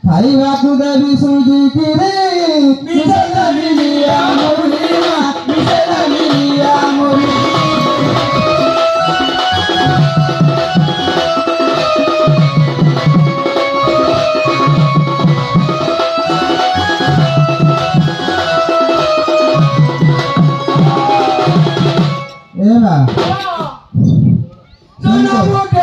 Hai aku dari suji kiri, bisa dari dia murniya, bisa dari dia murni. Eva. Sudah muda